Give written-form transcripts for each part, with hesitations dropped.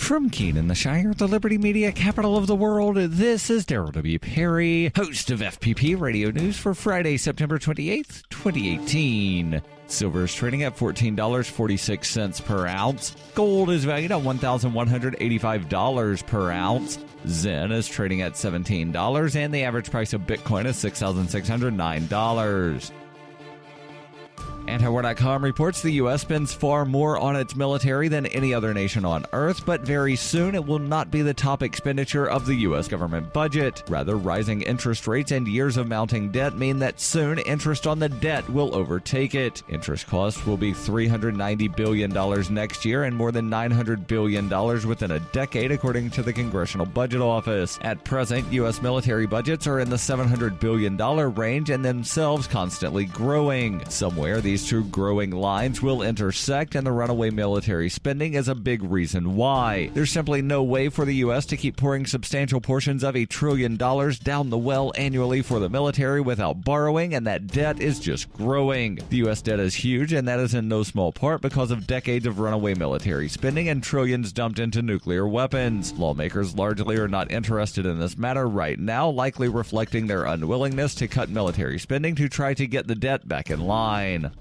From Keene in the Shire, the Liberty Media capital of the world, this is Daryl W. Perry, host of FPP Radio News for Friday, September 28th, 2018. Silver is trading at $14.46 per ounce. Gold is valued at $1,185 per ounce. Zen is trading at $17, and the average price of Bitcoin is $6,609. Antiwar.com reports the U.S. spends far more on its military than any other nation on Earth, but very soon it will not be the top expenditure of the U.S. government budget. Rather, rising interest rates and years of mounting debt mean that soon interest on the debt will overtake it. Interest costs will be $390 billion next year and more than $900 billion within a decade, according to the Congressional Budget Office. At present, U.S. military budgets are in the $700 billion range and themselves constantly growing. Somewhere, these two growing lines will intersect, and the runaway military spending is a big reason why. There's simply no way for the U.S. to keep pouring substantial portions of $1 trillion down the well annually for the military without borrowing, and that debt is just growing. The U.S. debt is huge, and that is in no small part because of decades of runaway military spending and trillions dumped into nuclear weapons. Lawmakers largely are not interested in this matter right now, likely reflecting their unwillingness to cut military spending to try to get the debt back in line.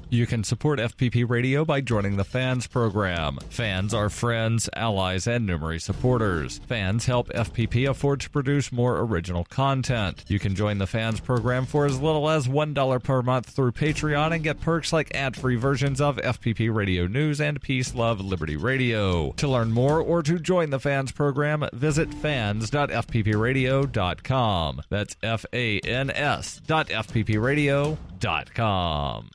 You can support FPP Radio by joining the Fans program. Fans are friends, allies, and numerous supporters. Fans help FPP afford to produce more original content. You can join the Fans program for as little as $1 per month through Patreon and get perks like ad-free versions of FPP Radio News and Peace, Love, Liberty Radio. To learn more or to join the Fans program, visit fans.fppradio.com. That's fans.fppradio.com.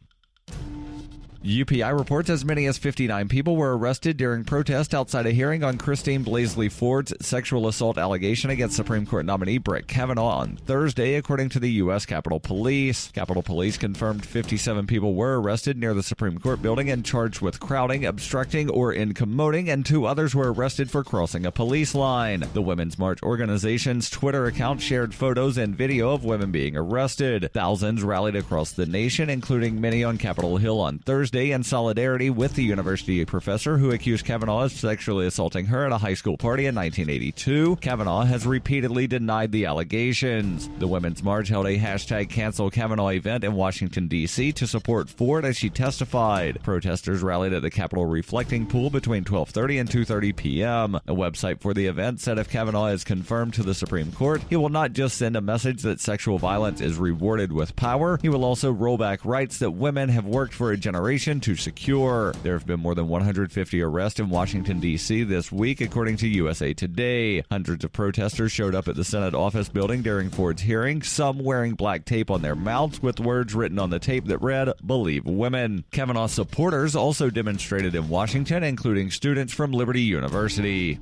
UPI reports as many as 59 people were arrested during protest outside a hearing on Christine Blasey Ford's sexual assault allegation against Supreme Court nominee Brett Kavanaugh on Thursday, according to the U.S. Capitol Police. Capitol Police confirmed 57 people were arrested near the Supreme Court building and charged with crowding, obstructing, or incommoding, and 2 others were arrested for crossing a police line. The Women's March organization's Twitter account shared photos and video of women being arrested. Thousands rallied across the nation, including many on Capitol Hill on Thursday, in solidarity with the university professor who accused Kavanaugh of sexually assaulting her at a high school party in 1982. Kavanaugh has repeatedly denied the allegations. The Women's March held a #CancelKavanaugh event in Washington, D.C. to support Ford as she testified. Protesters rallied at the Capitol Reflecting Pool between 12:30 and 2:30 p.m. A website for the event said if Kavanaugh is confirmed to the Supreme Court, he will not just send a message that sexual violence is rewarded with power, he will also roll back rights that women have worked for a generation to secure. There have been more than 150 arrests in Washington, D.C. this week, according to USA Today. Hundreds of protesters showed up at the Senate office building during Ford's hearing, some wearing black tape on their mouths with words written on the tape that read, "Believe Women." Kavanaugh supporters also demonstrated in Washington, including students from Liberty University.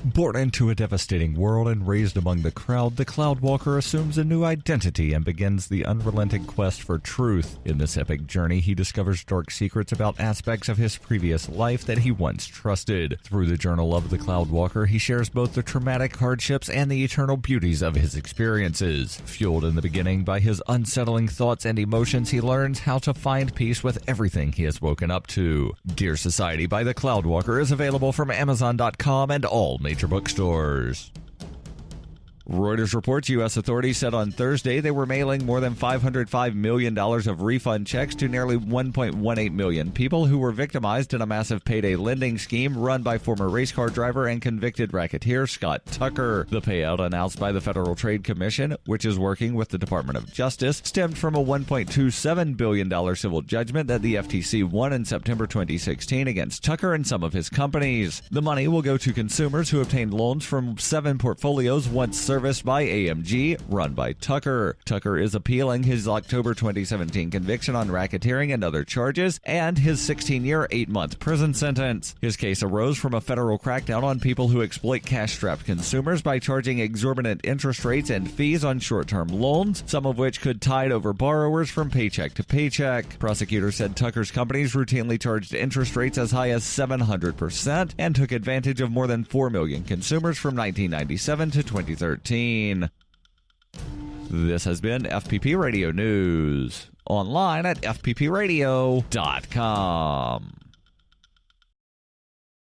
Born into a devastating world and raised among the crowd, the Cloudwalker assumes a new identity and begins the unrelenting quest for truth. In this epic journey, he discovers dark secrets about aspects of his previous life that he once trusted. Through the journal of the Cloudwalker, he shares both the traumatic hardships and the eternal beauties of his experiences. Fueled in the beginning by his unsettling thoughts and emotions, he learns how to find peace with everything he has woken up to. Dear Society by the Cloudwalker is available from Amazon.com and all major bookstores. Reuters reports U.S. authorities said on Thursday they were mailing more than $505 million of refund checks to nearly 1.18 million people who were victimized in a massive payday lending scheme run by former race car driver and convicted racketeer Scott Tucker. The payout, announced by the Federal Trade Commission, which is working with the Department of Justice, stemmed from a $1.27 billion civil judgment that the FTC won in September 2016 against Tucker and some of his companies. The money will go to consumers who obtained loans from 7 portfolios once serviced by AMG, run by Tucker. Tucker is appealing his October 2017 conviction on racketeering and other charges and his 16-year, 8-month prison sentence. His case arose from a federal crackdown on people who exploit cash-strapped consumers by charging exorbitant interest rates and fees on short-term loans, some of which could tide over borrowers from paycheck to paycheck. Prosecutors said Tucker's companies routinely charged interest rates as high as 700% and took advantage of more than 4 million consumers from 1997 to 2013. This has been FPP Radio News, online at fppradio.com.